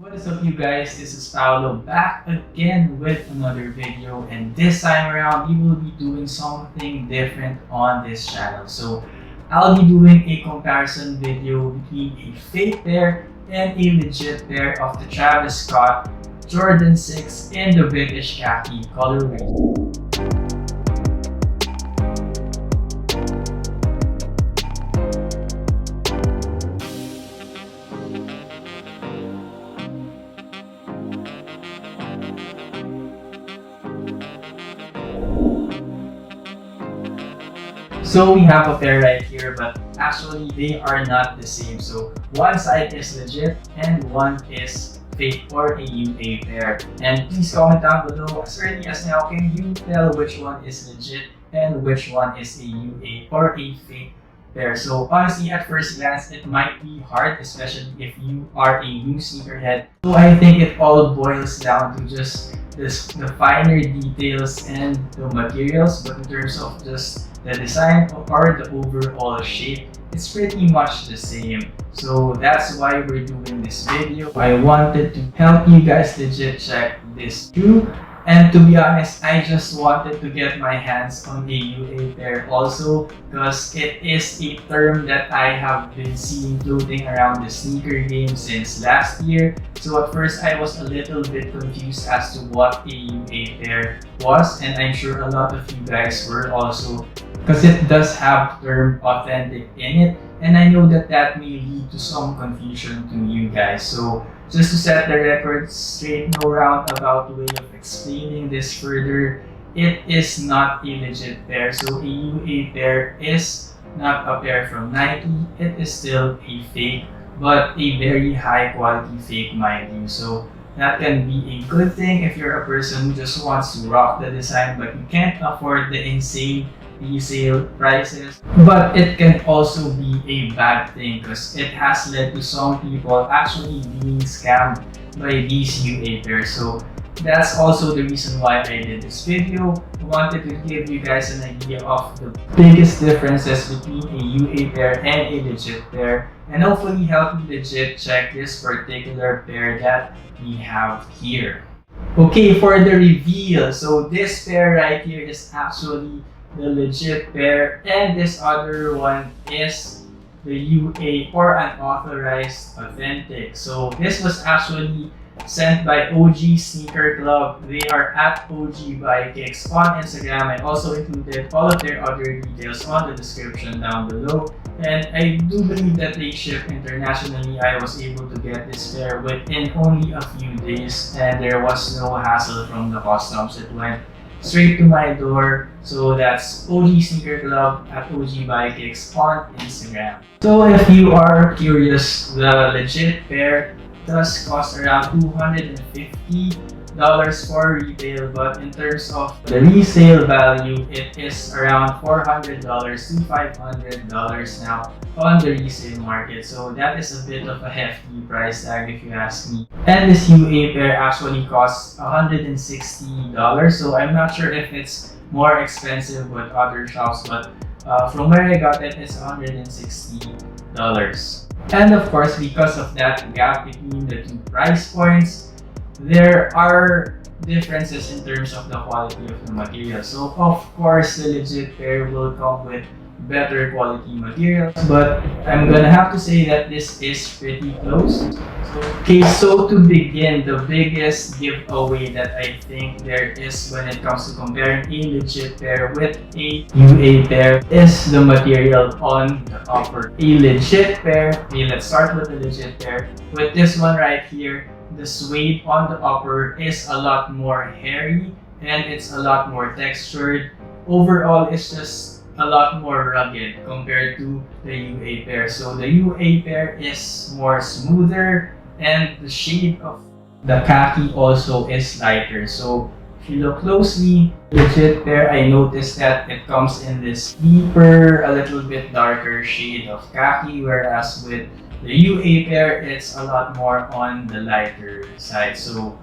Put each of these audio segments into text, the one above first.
What is up, you guys? This is Paolo back again with another video, and this time around we will be doing something different on this channel. So I'll be doing a comparison video between a fake pair and a legit pair of the Travis Scott Jordan 6 in the British Khaki colorway. So we have a pair right here, but actually they are not the same. So one side is legit and one is fake or a UA pair. And please comment down below as early as now, can you tell which one is legit and which one is a UA or a fake pair? So honestly, at first glance, it might be hard, especially if you are a new sneakerhead. So I think it all boils down to just the finer details and the materials, but in terms of just the design or the overall shape, it's pretty much the same. So that's why we're doing this video. I wanted to help you guys legit check this shoe. And to be honest, I just wanted to get my hands on a UA pair also, because it is a term that I have been seeing floating around the sneaker game since last year. So at first I was a little bit confused as to what a UA pair was, and I'm sure a lot of you guys were also, because it does have term authentic in it, and I know that that may lead to some confusion to you guys. So just to set the record straight, no roundabout way of explaining this further, it is not a legit pair. So a UA pair is not a pair from Nike, it is still a fake, but a very high quality fake, mind you. So that can be a good thing if you're a person who just wants to rock the design but you can't afford the insane resale prices. But it can also be a bad thing because it has led to some people actually being scammed by these UA pairs. So that's also the reason why I did this video. I wanted to give you guys an idea of the biggest differences between a UA pair and a legit pair, and hopefully help you legit check this particular pair that we have here. Okay, for the reveal, so this pair right here is actually the legit pair, and this other one is the UA or unauthorized authentic. So this was actually sent by ogsneakerclub. They are at OG on Instagram. I also included all of their other details on the description down below. And I do believe that they ship internationally. I was able to get this pair within only a few days, and there was no hassle from the customs. It went straight to my door. So that's OG Sneaker Club at OG by Kicks on Instagram. So if you are curious, the legit pair does cost around $250 for retail, but in terms of the resale value, it is around $400 to $500 now on the resale market. So that is a bit of a hefty price tag if you ask me. And this UA pair actually costs $160, so I'm not sure if it's more expensive with other shops, but from where I got it, it's $160. And of course, because of that gap between the two price points, there are differences in terms of the quality of the material. So of course, the legit pair will come with better quality materials, but I'm gonna have to say that this is pretty close. Okay, so to begin, the biggest giveaway that I think there is when it comes to comparing a legit pair with a UA pair is the material on the upper. A legit pair, okay, let's start with the legit pair. With this one right here, the suede on the upper is a lot more hairy and it's a lot more textured. Overall, it's just a lot more rugged compared to the UA pair. So the UA pair is more smoother, and the shade of the khaki also is lighter. So if you look closely, legit pair, I noticed that it comes in this deeper, a little bit darker shade of khaki, whereas with the UA pair, it's a lot more on the lighter side. So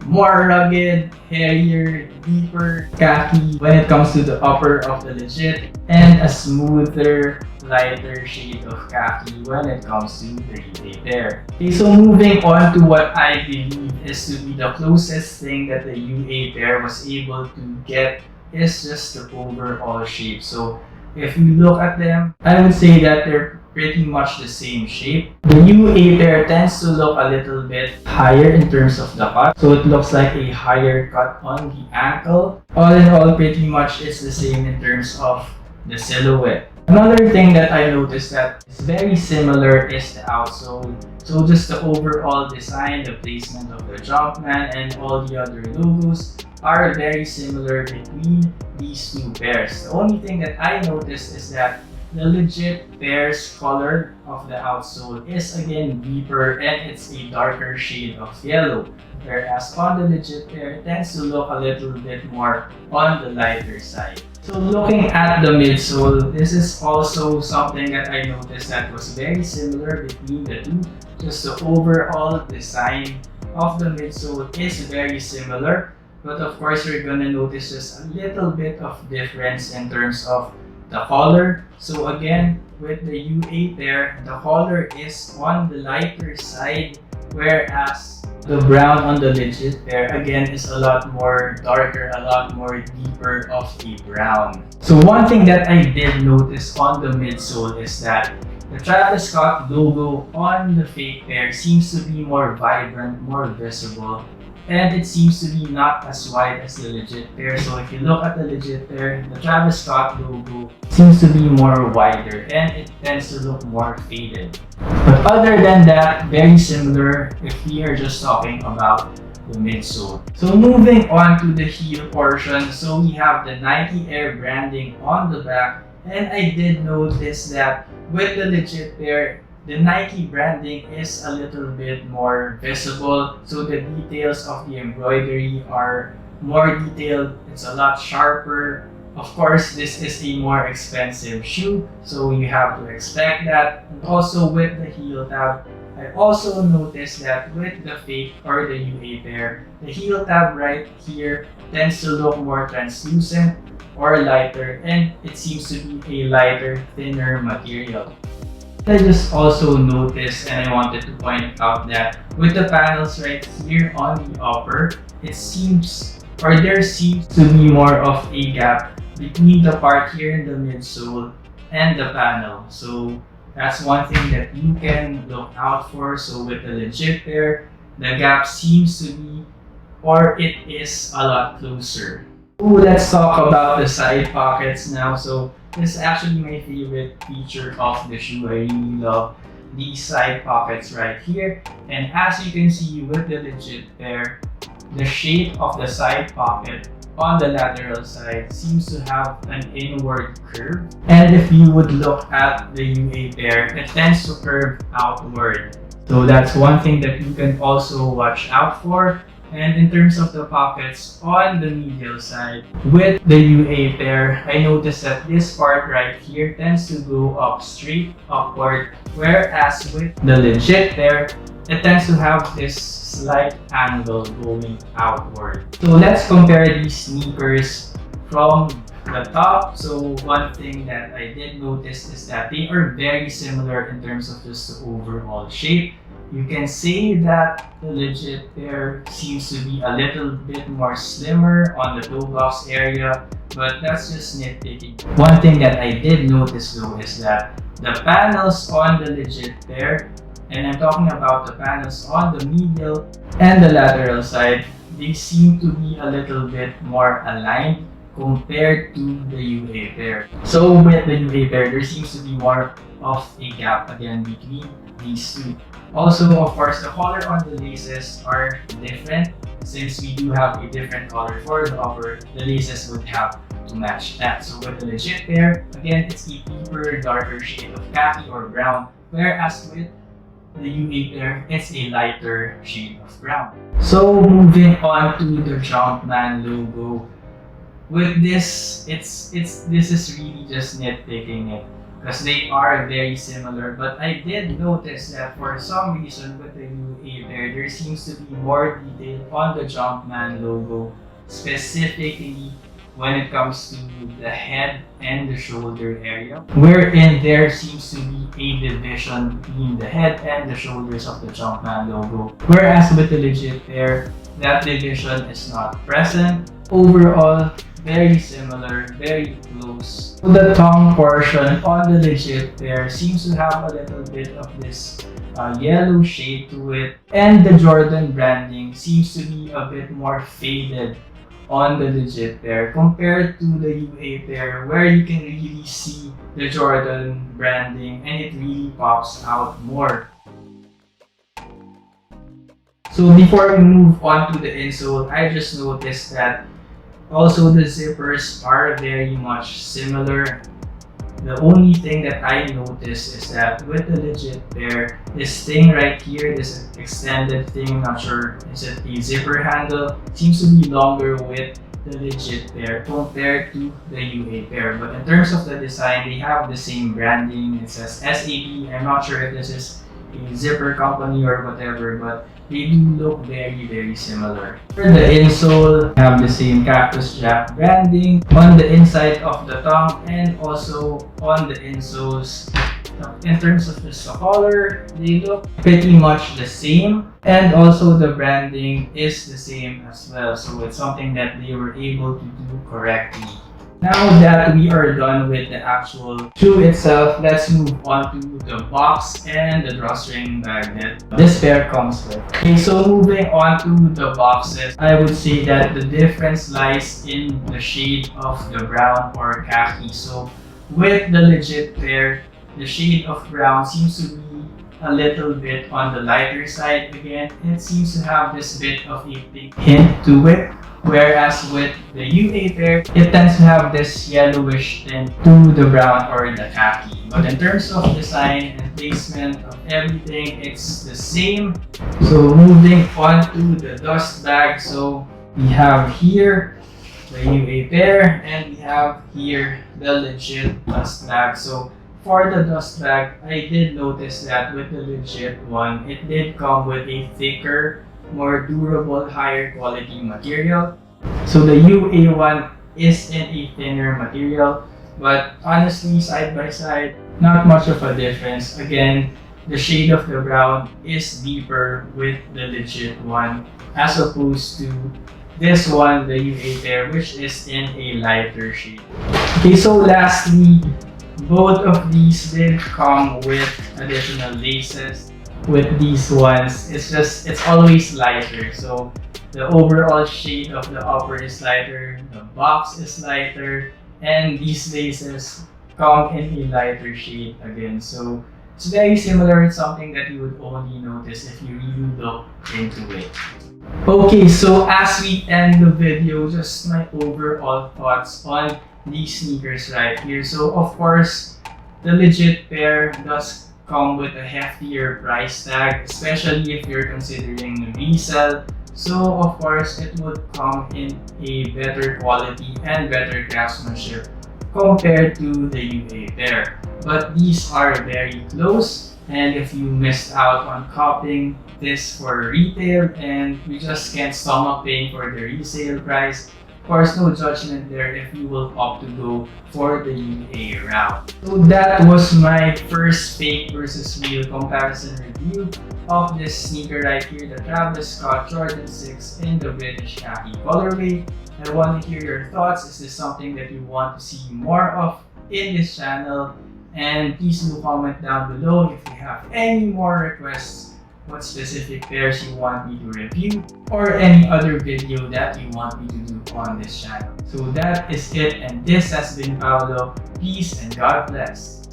more rugged, hairier, deeper khaki when it comes to the upper of the legit, and a smoother, lighter shade of khaki when it comes to the UA pair. Okay, so moving on to what I believe is to be the closest thing that the UA pair was able to get is just the overall shape. So if you look at them, I would say that they're pretty much the same shape. The UA pair tends to look a little bit higher in terms of the cut. So it looks like a higher cut on the ankle. All in all, pretty much it's the same in terms of the silhouette. Another thing that I noticed that is very similar is the outsole. So just the overall design, the placement of the Jumpman and all the other logos are very similar between these two pairs. The only thing that I noticed is that the legit pair's color of the outsole is again deeper and it's a darker shade of yellow. Whereas on the legit pair, it tends to look a little bit more on the lighter side. So looking at the midsole, this is also something that I noticed that was very similar between the two. Just the overall design of the midsole is very similar. But of course, you're gonna notice just a little bit of difference in terms of the color. So again, with the UA pair, the color is on the lighter side, whereas the brown on the legit pair again is a lot more darker, a lot more deeper of a brown. So one thing that I did notice on the midsole is that the Travis Scott logo on the fake pair seems to be more vibrant, more visible, and it seems to be not as wide as the legit pair. So if you look at the legit pair, the Travis Scott logo seems to be more wider and it tends to look more faded. But other than that, very similar if we are just talking about the midsole. So moving on to the heel portion, so we have the Nike Air branding on the back, and I did notice that with the legit pair, the Nike branding is a little bit more visible, so the details of the embroidery are more detailed, it's a lot sharper. Of course, this is a more expensive shoe, so you have to expect that. And also with the heel tab, I also noticed that with the fake or the UA pair, the heel tab right here tends to look more translucent or lighter, and it seems to be a lighter, thinner material. I just also noticed and I wanted to point out that with the panels right here on the upper, it seems or there seems to be more of a gap between the part here in the midsole and the panel. So that's one thing that you can look out for. So with the legit pair, the gap seems to be or it is a lot closer. Ooh, let's talk about the side pockets now. So this is actually my favorite feature of the shoe. I really love these side pockets right here. And as you can see with the legit pair, the shape of the side pocket on the lateral side seems to have an inward curve. And if you would look at the UA pair, it tends to curve outward. So that's one thing that you can also watch out for. And in terms of the pockets on the medial side, with the UA pair, I noticed that this part right here tends to go up straight upward, whereas with the legit pair, it tends to have this slight angle going outward. So let's compare these sneakers from the top. So one thing that I did notice is that they are very similar in terms of just the overall shape. You can say that the legit pair seems to be a little bit more slimmer on the toe box area, but that's just nitpicking. One thing that I did notice though is that the panels on the legit pair, and I'm talking about the panels on the medial and the lateral side, they seem to be a little bit more aligned compared to the UA pair. So with the UA pair, there seems to be more of a gap again between these two. Also, of course, the color on the laces are different. Since we do have a different color for the upper, the laces would have to match that. So with the legit pair, again, it's a deeper, darker shade of khaki or brown, whereas with the UA pair, it's a lighter shade of brown. So moving on to the Jumpman logo. With this, this is really just nitpicking it. because they are very similar. But I did notice that for some reason with the UA pair, there seems to be more detail on the Jumpman logo, specifically when it comes to the head and the shoulder area, wherein there seems to be a division between the head and the shoulders of the Jumpman logo. Whereas with the legit pair, that division is not present. Overall, very similar, very close. So the tongue portion on the legit pair seems to have a little bit of this yellow shade to it, and the Jordan branding seems to be a bit more faded on the legit pair compared to the UA pair, where you can really see the Jordan branding and it really pops out more. So before we move on to the insole, I just noticed that also the zippers are very much similar. The only thing that I noticed is that with the legit pair, this thing right here, this extended thing, not sure, is it a zipper handle, seems to be longer with the legit pair compared to the UA pair. But in terms of the design, they have the same branding. It says SAB. I'm not sure if this is a zipper company or whatever, but they do look very, very similar. For the insole, I have the same Cactus Jack branding on the inside of the tongue and also on the insoles. In terms of just the color, they look pretty much the same, and also the branding is the same as well. So it's something that they were able to do correctly. Now that we are done with the actual shoe itself, let's move on to the box and the drawstring bag that this pair comes with. Okay, so moving on to the boxes, I would say that the difference lies in the shade of the brown or khaki. So with the legit pair, the shade of brown seems to be a little bit on the lighter side again. It seems to have this bit of a pink hint to it. Whereas with the UA pair, it tends to have this yellowish tint to the brown or the khaki. But in terms of design and placement of everything, it's the same. So moving on to the dust bag. So we have here the UA pair and we have here the legit dust bag. So for the dust bag, I did notice that with the legit one, it did come with a thicker, more durable, higher quality material. So the UA one is in a thinner material, but honestly, side by side, not much of a difference. Again, the shade of the brown is deeper with the legit one as opposed to this one, the UA pair, which is in a lighter shade. Okay, so lastly, both of these did come with additional laces. With these ones, it's always lighter. So the overall shade of the upper is lighter, the box is lighter, and these laces come in a lighter shade again. So it's very similar. It's something that you would only notice if you really look into it. Okay, so as we end the video, just my overall thoughts on these sneakers right here. So of course, the legit pair does come with a heftier price tag, especially if you're considering resale. So of course, it would come in a better quality and better craftsmanship compared to the UA pair. But these are very close, and if you missed out on copying this for retail and you just can't stomach paying for the resale price, of course, no judgment there if you will opt to go for the UA route. So that was my first fake versus real comparison review of this sneaker right here, the Travis Scott Jordan 6 in the British khaki colorway. I want to hear your thoughts. Is this something that you want to see more of in this channel? And please do comment down below if you have any more requests, what specific pairs you want me to review, or any other video that you want me to do on this channel. So that is it, and this has been Paolo. Peace and God bless.